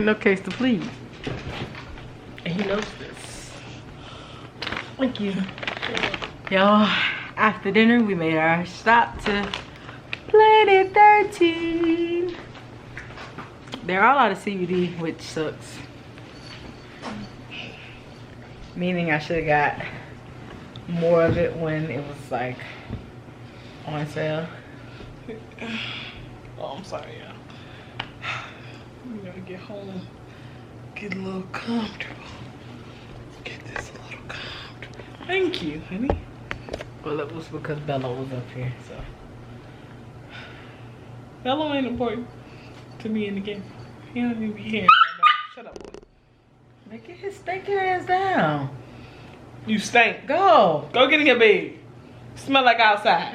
No case to plead. And he knows this. Thank you. Y'all, after dinner, we made our stop to Planet 13. There are a lot of CBD, which sucks. Meaning I should have got more of it when it was like on sale. Oh, I'm sorry, y'all. We gotta get home, get a little comfortable. Get this a little comfortable. Thank you, honey. Well, it was because Bella was up here, so. Bello ain't important to me in the game. He don't even be hearing. Shut up, boy. Make his stinking ass down. You stink. Go. Go get in your bed. Smell like outside.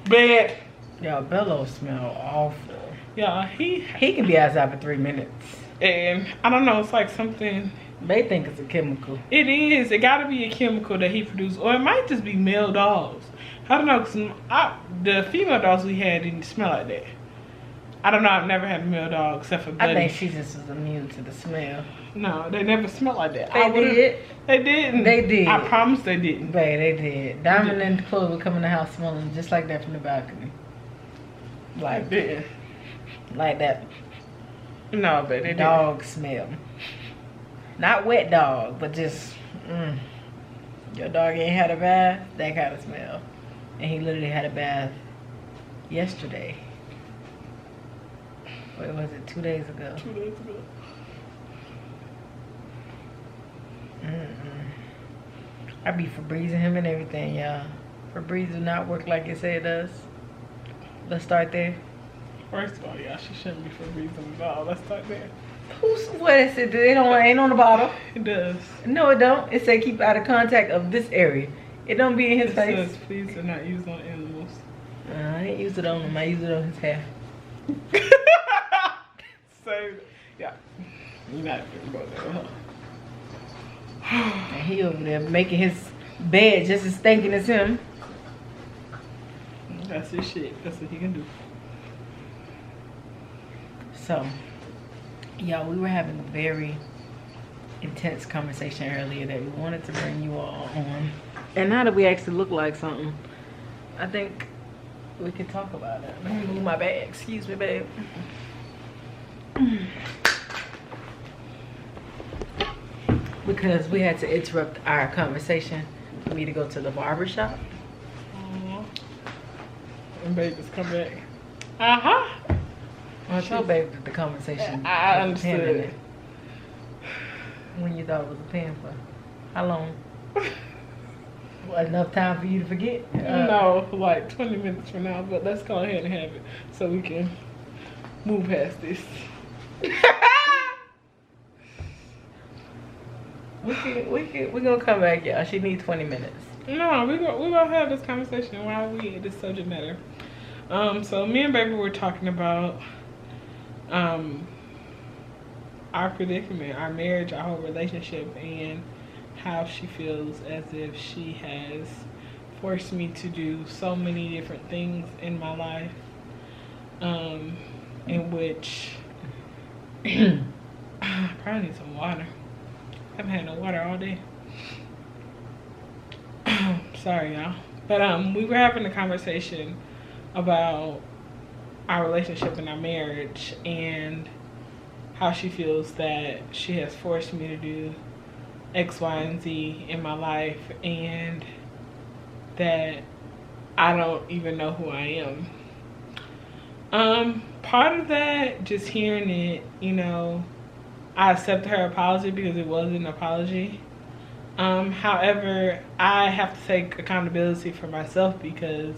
Bed. Y'all, Bello smell awful. Yeah, he can be outside for 3 minutes. and I don't know. It's like something. They think it's a chemical. It is. It got to be a chemical that he produced, or it might just be male dogs. I don't know. Cause the female dogs we had didn't smell like that. I don't know. I've never had a male dog except for Buddy. I think she just was immune to the smell. No, they never smelled like that. They did. They didn't. They did. I promise they didn't. Babe, they did. Diamond and Chloe would come in the house smelling just like that from the balcony. Like that. Like that. No, but they dog smell. Not wet dog, but just your dog ain't had a bath, that kind of smell. And he literally had a bath yesterday. Wait, was it 2 days ago? 2 days ago. I be Febrezing him and everything, y'all. Febreze do not work like it said it does. Let's start there. First of all, y'all, she shouldn't be Febrezing at all. Let's start there. What is it? It ain't on the bottle. It does. No, it don't. It say keep out of contact of this area. It don't be in his face. It says please do not use on animals. I didn't use it on him. I used it on his hair. So, yeah. You're not thinking about that, huh? And he over there making his bed just as stinking as him. That's his shit. That's what he can do. So, y'all, we were having a very intense conversation earlier that we wanted to bring you all on. And now that we actually look like something, I think we can talk about it. Let me move my bag. Excuse me, babe. Because we had to interrupt our conversation for me to go to the barber shop. And babe just come back. Uh-huh. I told babe that the conversation I was 10 understood. minutes. When you thought it was a pen for how long? Enough time for you to forget? No, like 20 minutes from now, but let's go ahead and have it so we can move past this. We're gonna come back, y'all. She needs 20 minutes. No, we're gonna have this conversation while we at this subject matter. So me and baby were talking about our predicament, our marriage, our whole relationship, and how she feels as if she has forced me to do so many different things in my life, in which I probably need some water. I haven't had no water all day. Sorry, y'all. But we were having a conversation about our relationship and our marriage, and how she feels that she has forced me to do X, Y, and Z in my life, and that I don't even know who I am. Part of that, just hearing it, you know, I accepted her apology because it was an apology. However, I have to take accountability for myself because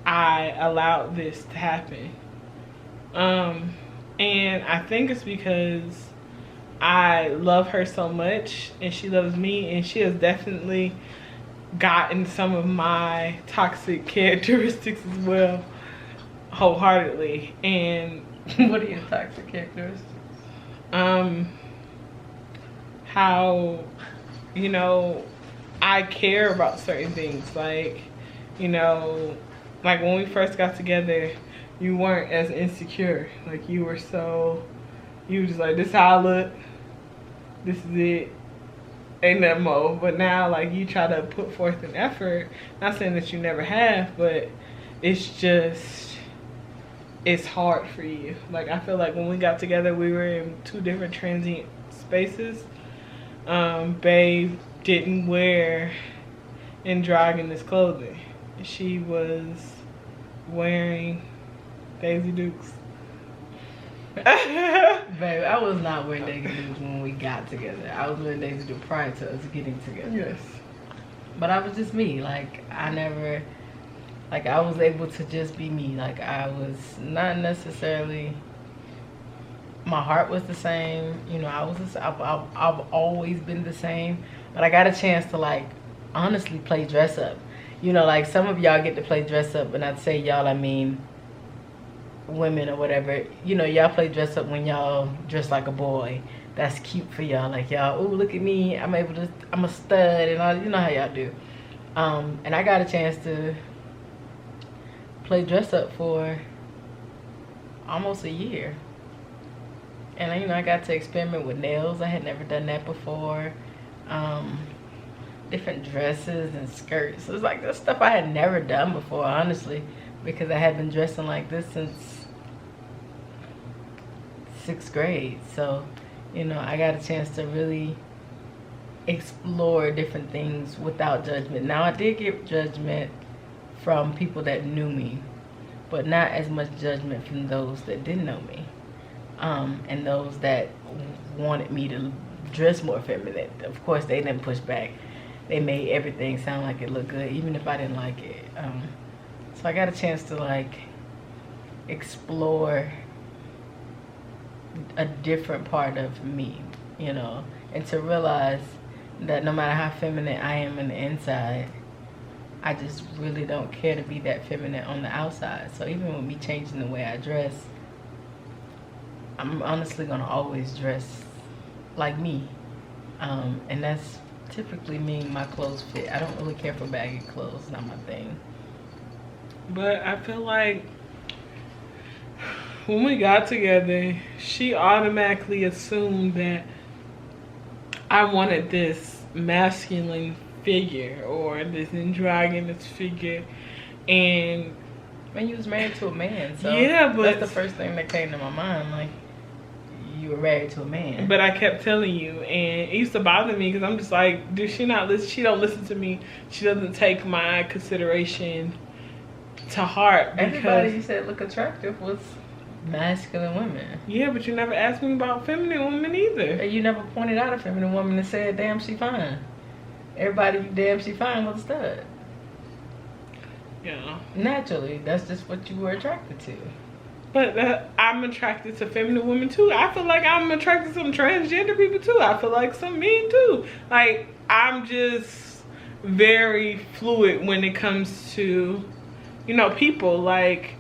I allowed this to happen. And I think it's because I love her so much and she loves me, and she has definitely gotten some of my toxic characteristics as well, wholeheartedly. And what are your toxic characteristics? How, you know, I care about certain things. Like, you know, like when we first got together, you weren't as insecure. Like you were just like, this how I look, this is it, ain't that more. But now like you try to put forth an effort, not saying that you never have, but it's hard for you. Like I feel like when we got together, we were in two different transient spaces. Babe didn't wear androgynous clothing. She was wearing Daisy Dukes. Babe, I was not wearing Daisy Dukes when we got together. I was wearing Daisy Dukes prior to us getting together. Yes. But I was just me. Like I was able to just be me. Like I was not necessarily, my heart was the same. You know, I've always been the same. But I got a chance to like honestly play dress up. You know, like some of y'all get to play dress up, and I'd say y'all, I mean women or whatever. You know, y'all play dress up when y'all dress like a boy. That's cute for y'all. Like y'all, oh look at me, I'm a stud and all. You know how y'all do. And I got a chance to play dress up for almost a year. And you know, I got to experiment with nails. I had never done that before. Different dresses and skirts. It was like this stuff I had never done before, honestly, because I had been dressing like this since 6th grade. So, you know, I got a chance to really explore different things without judgment. Now, I did get judgment from people that knew me, but not as much judgment from those that didn't know me, and those that wanted me to dress more feminine. Of course, they didn't push back. They made everything sound like it looked good, even if I didn't like it. So I got a chance to like explore a different part of me, you know, and to realize that no matter how feminine I am on the inside, I just really don't care to be that feminine on the outside. So even with me changing the way I dress, I'm honestly gonna always dress like me, and that's typically mean my clothes fit. I don't really care for baggy clothes. It's not my thing. But I feel like when we got together, she automatically assumed that I wanted this masculine figure or this androgynous figure. And when you was married to a man, so yeah, but that's the first thing that came to my mind. Like, you were married to a man. But I kept telling you, and it used to bother me because I'm just like, does she not listen? She don't listen to me. She doesn't take my consideration to heart. Everybody you said look attractive was masculine women. Yeah, but you never asked me about feminine women either. And you never pointed out a feminine woman and said, damn, she fine. Everybody, damn, she fine was a stud. Yeah. Naturally, that's just what you were attracted to. But I'm attracted to feminine women too. I feel like I'm attracted to some transgender people too. I feel like some men too. Like, I'm just very fluid when it comes to, you know, people. Like,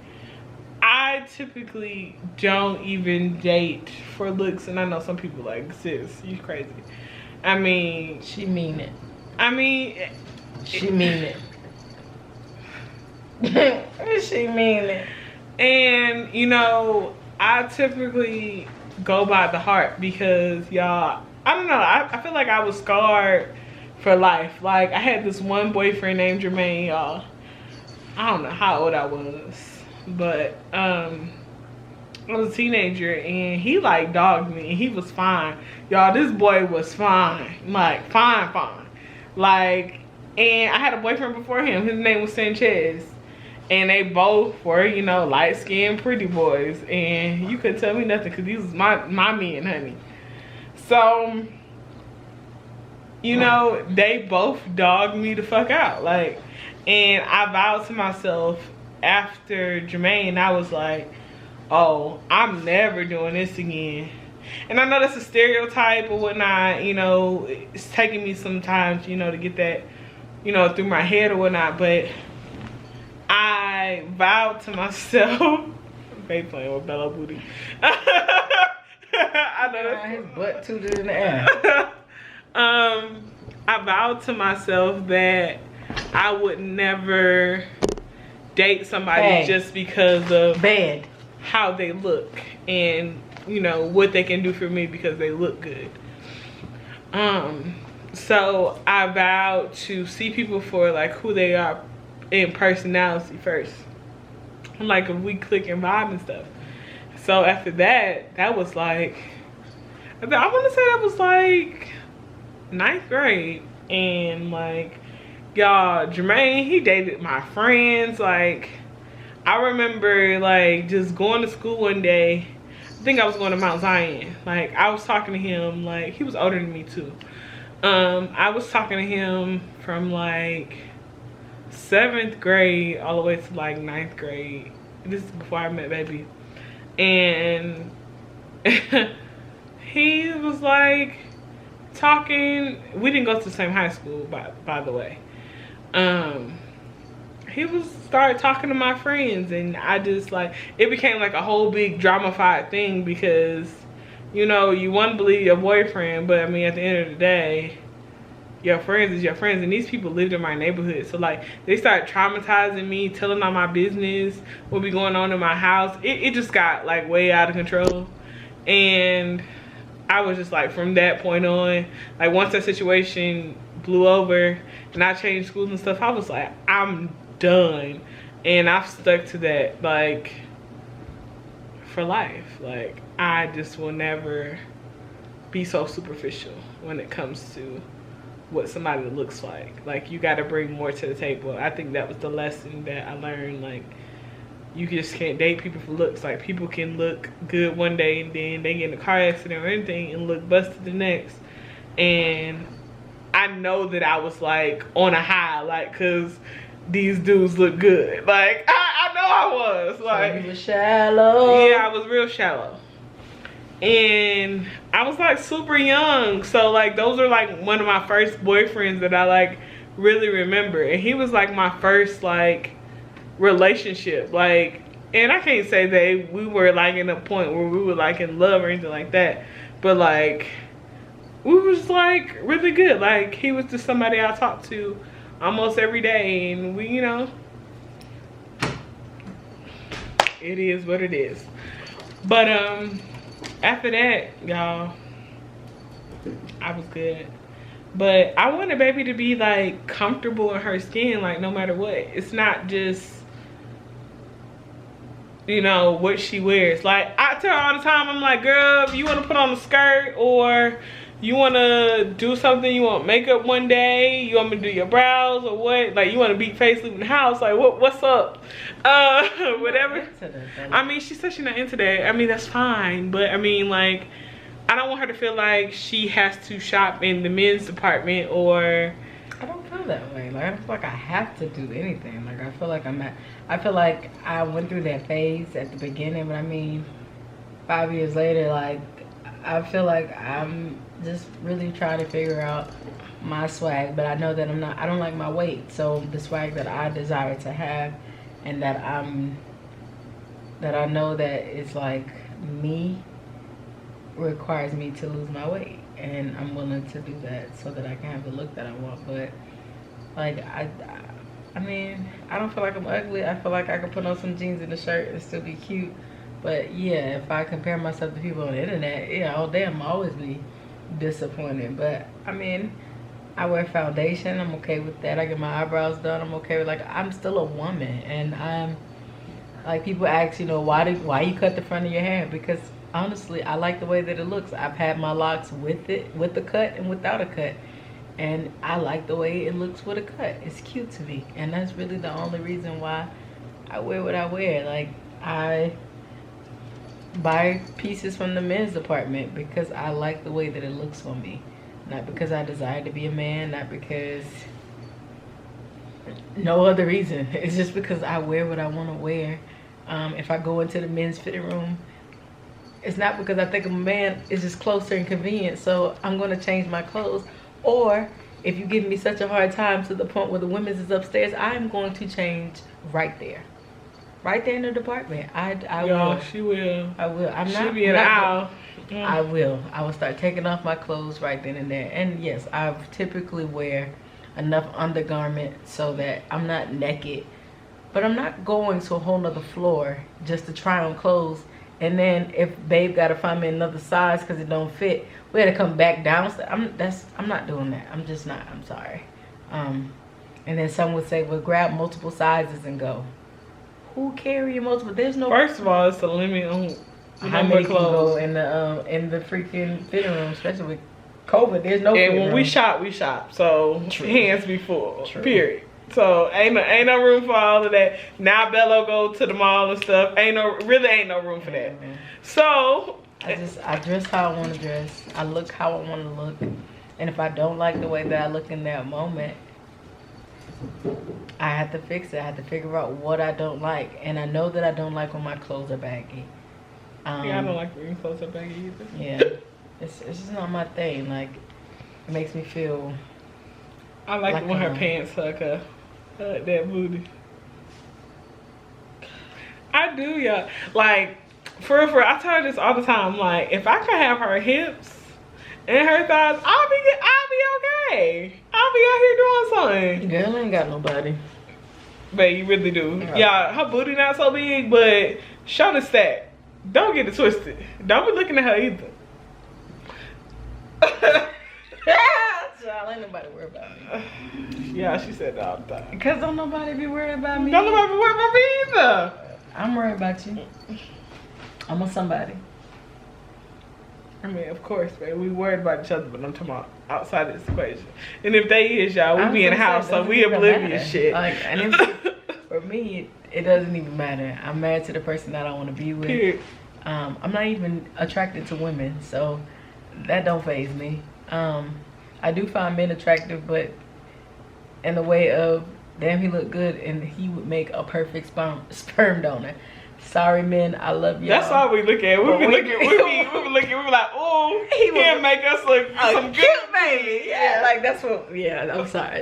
I typically don't even date for looks. And I know some people like, sis, you crazy. I mean. She mean it. I mean. She mean it. She mean it. And, you know, I typically go by the heart because, y'all, I don't know. I feel like I was scarred for life. Like, I had this one boyfriend named Jermaine, y'all. I don't know how old I was. But, I was a teenager, and he, like, dogged me. And he was fine. Y'all, this boy was fine. Like, fine. Like, and I had a boyfriend before him. His name was Sanchez. And they both were, you know, light-skinned, pretty boys. And you couldn't tell me nothing because these was my men, honey. So, you know, they both dogged me the fuck out. Like, and I vowed to myself after Jermaine, I was like, oh, I'm never doing this again. And I know that's a stereotype or whatnot, you know, it's taking me some time, you know, to get that, you know, through my head or whatnot, but I vowed to myself, they playing with Bella Booty. I know that's his butt tooted in the air. I vowed to myself that I would never date somebody Hey. just because of Bad. how they look and, you know, what they can do for me because they look good. So I vowed to see people for like who they are in personality first. Like if we click and vibe and stuff. So after that was like, I want to say that was like 9th grade. And like, y'all, Jermaine, he dated my friends. Like, I remember like just going to school one day. I think I was going to Mount Zion. Like, I was talking to him, like, he was older than me too. I was talking to him from like 7th grade all the way to like 9th grade. This is before I met baby. And he was like talking, we didn't go to the same high school by the way. He started talking to my friends, and I just like, it became like a whole big drama-fied thing because, you know, you want to believe your boyfriend, but I mean, at the end of the day, your friends is your friends, and these people lived in my neighborhood. So like, they started traumatizing me, telling all my business, what be going on in my house. It just got like way out of control. And I was just like, from that point on, like once that situation blew over and I changed schools and stuff, I was like, I'm done. And I've stuck to that like for life. Like, I just will never be so superficial when it comes to what somebody looks like. Like, you got to bring more to the table. I think that was the lesson that I learned. Like, you just can't date people for looks. Like, people can look good one day and then they get in a car accident or anything and look busted the next. And I know that I was like on a high, like, cause these dudes look good. Like, I know I was. Like, So you were shallow. yeah, I was real shallow. And I was like super young. So like, those are like one of my first boyfriends that I like really remember. And he was like my first like relationship. Like, and I can't say that we were like in a point where we were like in love or anything like that. But like, we was like really good. Like, he was just somebody I talked to almost every day. And we, you know, it is what it is. But after that, y'all, I was good. But I wanted baby to be like comfortable in her skin, like no matter what. It's not just, you know, what she wears. Like, I tell her all the time, I'm like, girl, if you want to put on a skirt, or you want to do something, you want makeup one day, you want me to do your brows or what, like you want to beat face leaving the house, like what's up, whatever. I mean, she said she's not into that. I mean, that's fine, but I mean, like, I don't want her to feel like she has to shop in the men's department, or I don't feel that way. Like, I don't feel like I have to do anything. Like, I feel like I feel like I went through that phase at the beginning, but I mean, 5 years later, like, I feel like I'm just really trying to figure out my swag. But I know that I don't like my weight. So the swag that I desire to have, and that I know that is like me, requires me to lose my weight. And I'm willing to do that so that I can have the look that I want. But like, I mean, I don't feel like I'm ugly. I feel like I can put on some jeans and a shirt and still be cute. But yeah, if I compare myself to people on the internet, yeah, all day I'm always be disappointed. But I mean, I wear foundation, I'm okay with that. I get my eyebrows done, I'm okay with, like, I'm still a woman. And I'm like, people ask, you know, why you cut the front of your hair? Because honestly, I like the way that it looks. I've had my locks with the cut and without a cut, and I like the way it looks with a cut. It's cute to me, and that's really the only reason why I wear what I wear. Like, I buy pieces from the men's department because I like the way that it looks on me, not because I desire to be a man, not because no other reason. It's just because I wear what I want to wear. If I go into the men's fitting room, it's not because I think I'm a man, it's just closer and convenient, so I'm going to change my clothes. Or if you give me such a hard time to the point where the women's is upstairs, I'm going to change right there in the department. I will. She will. I will. She'll be in the aisle. I will. I will start taking off my clothes right then and there. And yes, I typically wear enough undergarment so that I'm not naked But I'm not going to a whole nother floor just to try on clothes. And then if babe gotta find me another size because it don't fit, we had to come back down. I'm not doing that. I'm just not. I'm sorry. And then some would say, well, grab multiple sizes and go. Who carry multiple? There's no. First of all, it's a limit on how many can go in the freaking fitting room, especially with COVID. There's no. And when room. we shop. So True. hands be full. True. Period. So ain't no room for all of that. Now Bello go to the mall and stuff. Ain't no room for that. Man. So I dress how I want to dress. I look how I want to look. And if I don't like the way that I look in that moment, I have to fix it. I have to figure out what I don't like. And I know that I don't like when my clothes are baggy. yeah, I don't like when clothes are baggy either. Yeah, it's just not my thing. Like, it makes me feel. I like when her pants hug that booty. I do, yeah. Like, for real, I tell her this all the time. Like, if I could have her hips and her thighs, I'll be okay. I'll be out here doing something. Girl, I ain't got nobody. But you really do. Yeah, her booty not so big, but show the stack. Don't get it twisted. Don't be looking at her either. Child, ain't nobody worried about me. Yeah, she said that all the time. Because don't nobody be worried about me. Don't nobody be worried about me either. I'm worried about you. I'm a somebody. I mean, of course, man. We worried about each other, but I'm talking about outside this equation. And if they is, y'all, we be in the house, so we oblivious shit. Like, and for me, it doesn't even matter. I'm married to the person that I want to be with. Period. I'm not even attracted to women, so that don't faze me. I do find men attractive, but in the way of, damn, he look good and he would make a perfect sperm donor. Sorry, men, I love y'all. That's all we look at. We be like, oh, he can't make us look some cute baby. Yeah, like that's what. Yeah, I'm sorry.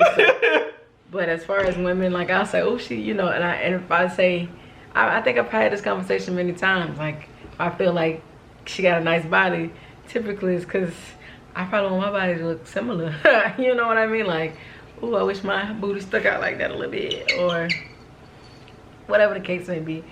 But as far as women, like I'll say, oh, she, you know, and if I say, I think I've had this conversation many times. Like, if I feel like she got a nice body, typically it's because I probably want my body to look similar. You know what I mean? Like, ooh, I wish my booty stuck out like that a little bit, or whatever the case may be.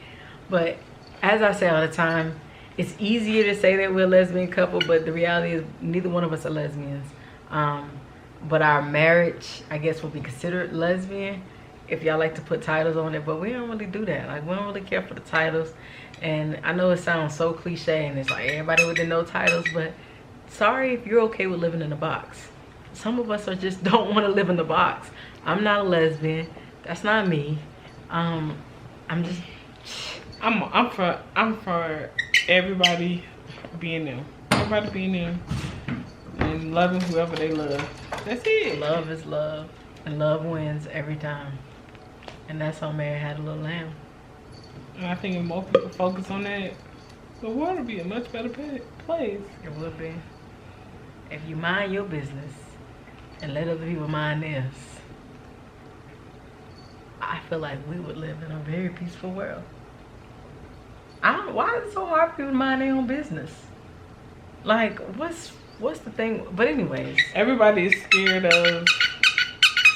But as I say all the time, it's easier to say that we're a lesbian couple, but the reality is neither one of us are lesbians. But our marriage, I guess, will be considered lesbian if y'all like to put titles on it, but we don't really do that. Like, we don't really care for the titles. And I know it sounds so cliche and it's like everybody with the no titles, but sorry if you're okay with living in a box. Some of us are just don't want to live in the box. I'm not a lesbian. That's not me. I'm for everybody being them. Everybody being them and loving whoever they love. That's it. Love is love, and love wins every time. And that's how Mary had a little lamb. And I think if more people focus on that, the world would be a much better place. It would be. If you mind your business and let other people mind theirs, I feel like we would live in a very peaceful world. I don't know, why is it so hard for people to mind their own business? Like, what's the thing? But anyways. Everybody is scared of,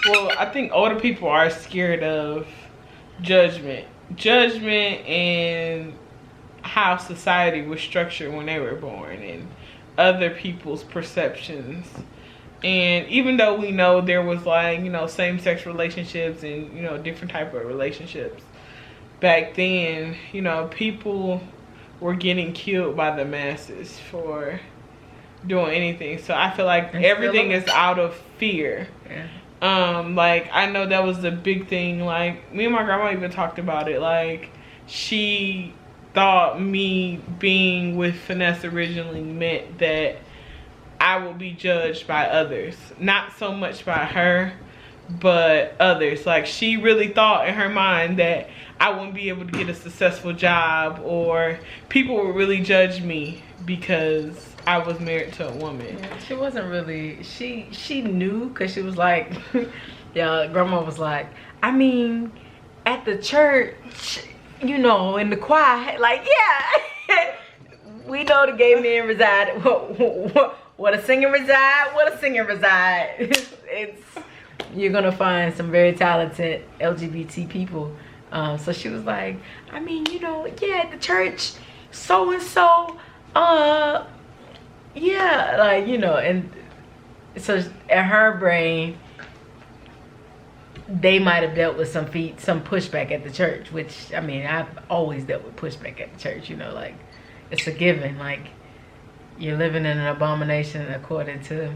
well, I think older people are scared of judgment. Judgment and how society was structured when they were born and other people's perceptions. And even though we know there was, like, you know, same-sex relationships and, you know, different type of relationships back then, you know, people were getting killed by the masses for doing anything. So I feel like everything is out of fear. Yeah. Like, I know that was the big thing. Like, me and my grandma even talked about it. Like, she thought me being with Finesse originally meant that I will be judged by others. Not so much by her, but others. Like, she really thought in her mind that I wouldn't be able to get a successful job, or people would really judge me because I was married to a woman. Yeah, she wasn't really, she knew, because she was like, yeah, grandma was like, I mean, at the church, you know, in the choir, like, yeah, we know the gay men reside, what a singer reside, it's, you're gonna find some very talented LGBT people So she was like, I mean, you know, yeah, at the church, so and so, yeah, like, you know, and so in her brain, they might have dealt with some pushback at the church, which, I mean, I've always dealt with pushback at the church, you know, like, it's a given. Like, you're living in an abomination according to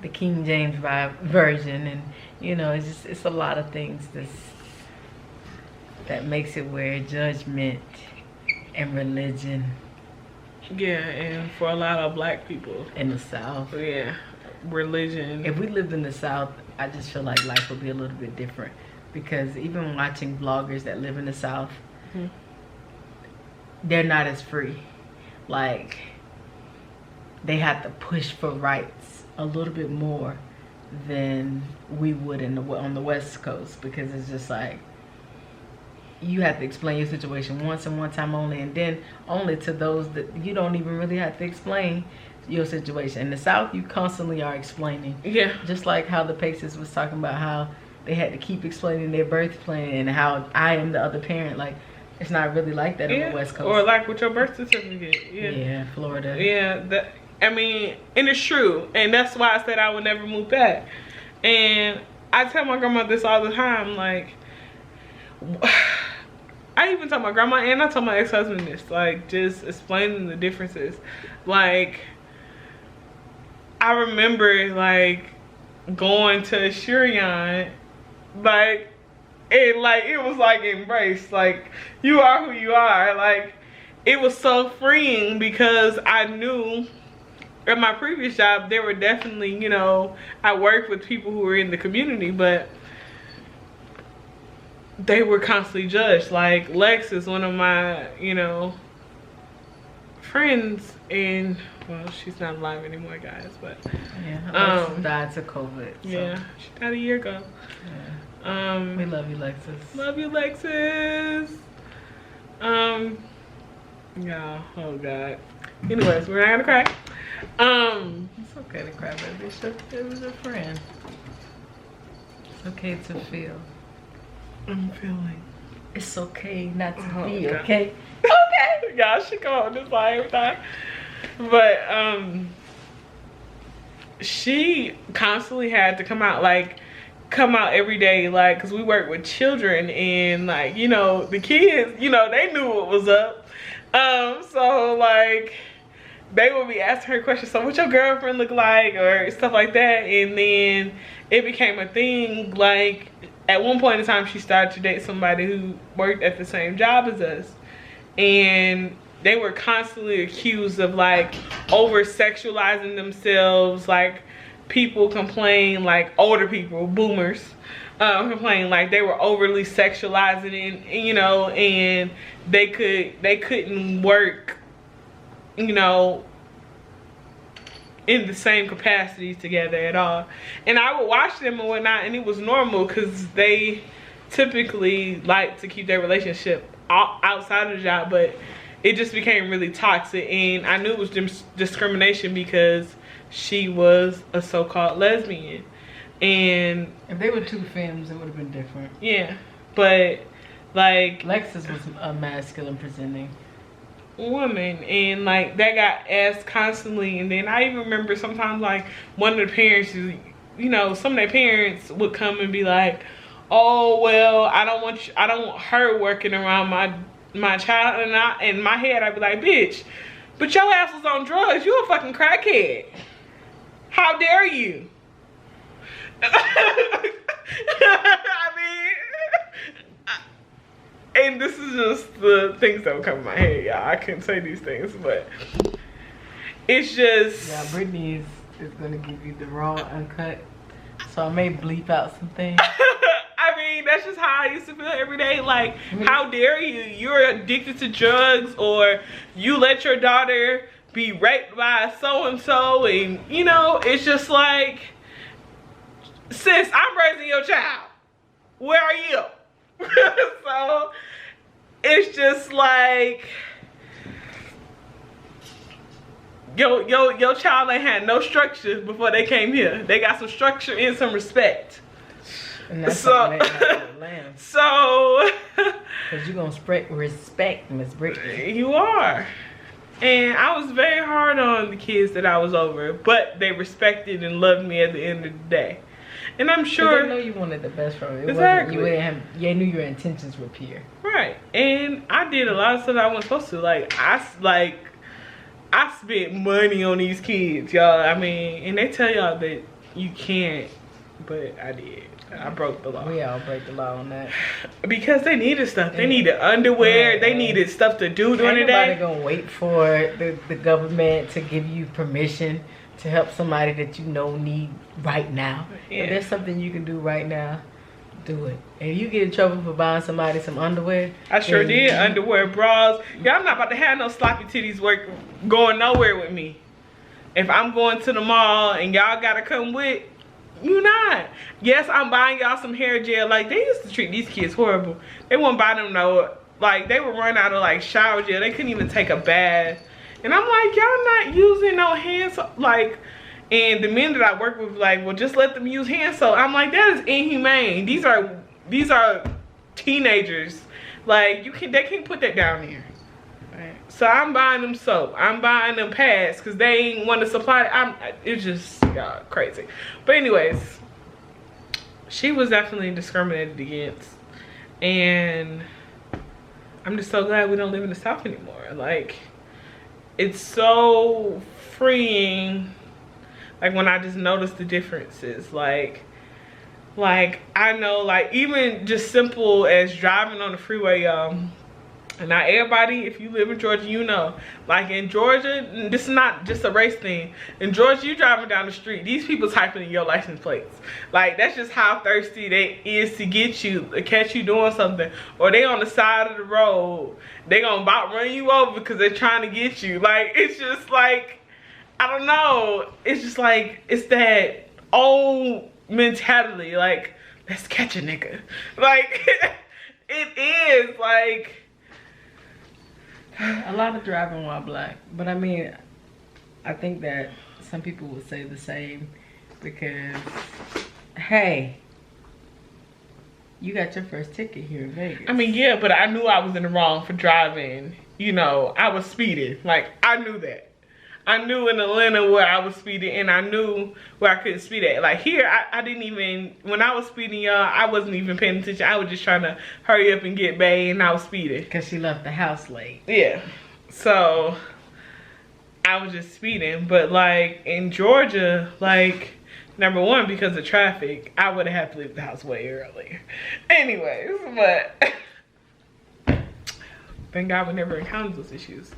the King James version, and, you know, it's a lot of things that makes it where judgment and religion. Yeah, and for a lot of black people in the South. Yeah, religion. If we lived in the South, I just feel like life would be a little bit different, because even watching vloggers that live in the South, they're not as free. Like, they have to push for rights a little bit more than we would on the West Coast, because it's just like, you have to explain your situation once and one time only, and then only to those that you don't even really have to explain your situation. In the South, you constantly are explaining. Yeah. Just like how the Paces was talking about how they had to keep explaining their birth plan and how I am the other parent. Like, it's not really like that on the West Coast. Or like with your birth certificate. Yeah. Yeah, Florida. Yeah, I mean, and it's true. And that's why I said I would never move back. And I tell my grandma this all the time, like, I even tell my grandma and I tell my ex-husband this, like, just explaining the differences. Like, I remember, like, going to Shurion, like, and, like, it was, like, embraced. Like, you are who you are. Like, it was so freeing, because I knew at my previous job, there were definitely, you know, I worked with people who were in the community, but they were constantly judged. Like, Lex is one of my, you know, friends, and, well, she's not alive anymore, guys, but yeah, died to COVID. So. Yeah, she died a year ago. Yeah. We love you, Lexus. Love you, Lexus. Yeah, oh God. Anyways, we're not gonna cry. It's okay to cry, baby. It was a friend. It's okay to feel. I'm feeling. It's okay not to be, God. okay? Okay. Y'all should come on this line every time. But she constantly had to come out every day, like, because we work with children, and, like, you know, the kids, you know, they knew what was up. So, like, they would be asking her questions, so what your girlfriend look like, or stuff like that. And then it became a thing. Like, at one point in time, she started to date somebody who worked at the same job as us, and they were constantly accused of, like, over sexualizing themselves. Like, people complain, like, older people, boomers, complain like they were overly sexualizing it, you know, and they couldn't work, you know, in the same capacities together at all. And I would watch them and whatnot, and it was normal, because they typically like to keep their relationship outside of the job, but it just became really toxic. And I knew it was discrimination, because she was a so-called lesbian. And if they were two femmes, it would have been different. Yeah, but, like, Lexus was a masculine presenting woman, and, like, that got asked constantly. And then I even remember sometimes, like, one of the parents, you know, some of their parents would come and be like, oh, well, I don't want her working around my child. And in my head, I'd be like, bitch, but your ass was on drugs. You a fucking crackhead. How dare you? I mean, and this is just the things that would come in my head, y'all. I couldn't say these things, but it's just... Yeah, Brittany is gonna give you the raw, uncut, so I may bleep out some things. I mean, that's just how I used to feel every day. Like, how dare you? You're addicted to drugs, or you let your daughter be raped by so-and-so, and, you know, it's just like... Sis, I'm raising your child. Where are you? So, it's just like, your child ain't had no structure before they came here. They got some structure and some respect. And that's So, lamb. so Because you're going to respect Miss Brittany. you are. And I was very hard on the kids that I was over, but they respected and loved me at the end of the day. And I'm sure they know you wanted the best from it. Exactly. You knew your intentions were pure. right. And I did a lot of stuff I wasn't supposed to. I spent money on these kids, y'all. I mean, and they tell y'all that you can't, but I did. I broke the law. We all break the law on that. Because they needed stuff. They needed underwear. Right. They needed stuff to do during the day. Ain't nobody gonna wait for the government to give you permission to help somebody that you know need right now. Yeah. If there's something you can do right now, do it. And if you get in trouble for buying somebody some underwear, I sure then did. Underwear, bras. Yeah, I'm not about to have no sloppy titties going nowhere with me. If I'm going to the mall and y'all gotta come with, you not. Yes, I'm buying y'all some hair gel. Like, they used to treat these kids horrible. They wouldn't buy them no, like, they would run out of, like, shower gel. They couldn't even take a bath. And I'm like, y'all not using no hand soap. Like, and the men that I work with, like, well, just let them use hand soap. I'm like, that is inhumane. These are teenagers. Like, they can't put that down there. Right. So I'm buying them soap. I'm buying them pads because they ain't want to supply. It's just crazy. But anyways, she was definitely discriminated against, and I'm just so glad we don't live in the South anymore. Like, it's so freeing. Like, when I just notice the differences, like I know, like, even just simple as driving on the freeway, and not everybody, if you live in Georgia, you know. Like, in Georgia, this is not just a race thing. In Georgia, you driving down the street, these people typing in your license plates. Like, that's just how thirsty they is to get you, to catch you doing something. Or they on the side of the road, they gonna about run you over because they're trying to get you. Like, it's just like, I don't know. It's just like, it's that old mentality. Like, let's catch a nigga. Like, it is, like, a lot of driving while black. But I mean, I think that some people would say the same because, hey, you got your first ticket here in Vegas. I mean, yeah, but I knew I was in the wrong for driving. You know, I was speeding. Like, I knew that. I knew in Atlanta where I was speeding, and I knew where I couldn't speed at. Like, here, I didn't even, when I was speeding, y'all, I wasn't even paying attention. I was just trying to hurry up and get bae, and I was speeding. Because she left the house late. Yeah. So, I was just speeding. But, like, in Georgia, like, number one, because of traffic, I would have had to leave the house way earlier. Anyways, but thank God we never encountered those issues.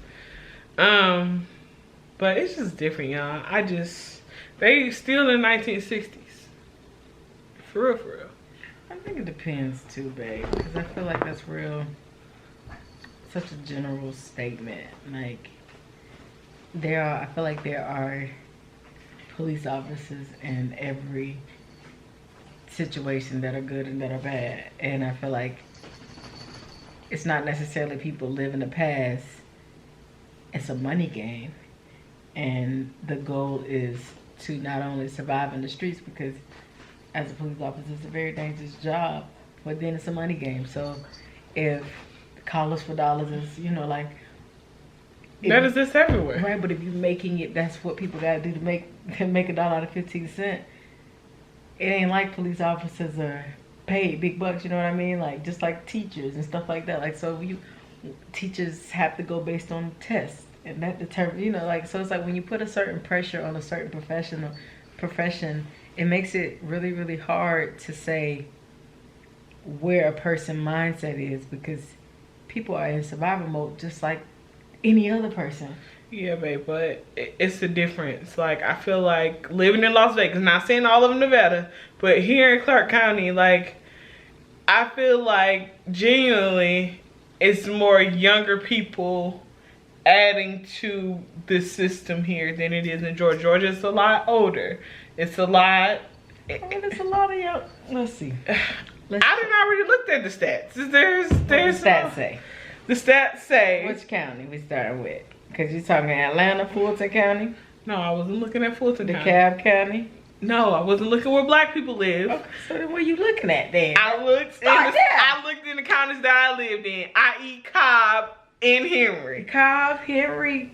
But it's just different, y'all. They still in the 1960s. For real, for real. I think it depends too, babe. Because I feel like that's such a general statement. Like, I feel like there are police officers in every situation that are good and that are bad. And I feel like it's not necessarily people live in the past. It's a money game. And the goal is to not only survive in the streets, because as a police officer, it's a very dangerous job, but then it's a money game. So if callers for dollars is, you know, like... That is this everywhere. Right, but if you're making it, that's what people got to do to make $1 out of 15 cents. It ain't like police officers are paid big bucks, you know what I mean? Like, just like teachers and stuff like that. Like, so teachers have to go based on tests. And that determines, you know, like, so it's like when you put a certain pressure on a certain profession, it makes it really, really hard to say where a person's mindset is, because people are in survival mode just like any other person. Yeah, babe, but it's the difference. Like, I feel like living in Las Vegas, not saying all of Nevada, but here in Clark County, like, I feel like genuinely it's more younger people adding to the system here than it is in Georgia. Georgia's a lot older. It's a lot. I mean, it's a lot of young. Let's see. I didn't already looked at the stats. There's what the stats say? The stats say. Which county we starting with? Because you're talking Atlanta, Fulton County? No, I wasn't looking at Fulton County. DeKalb County? No, I wasn't looking where black people live. Okay, so then what are you looking at then? I looked in the counties that I lived in, i.e. Cobb and Henry. Cobb, Henry,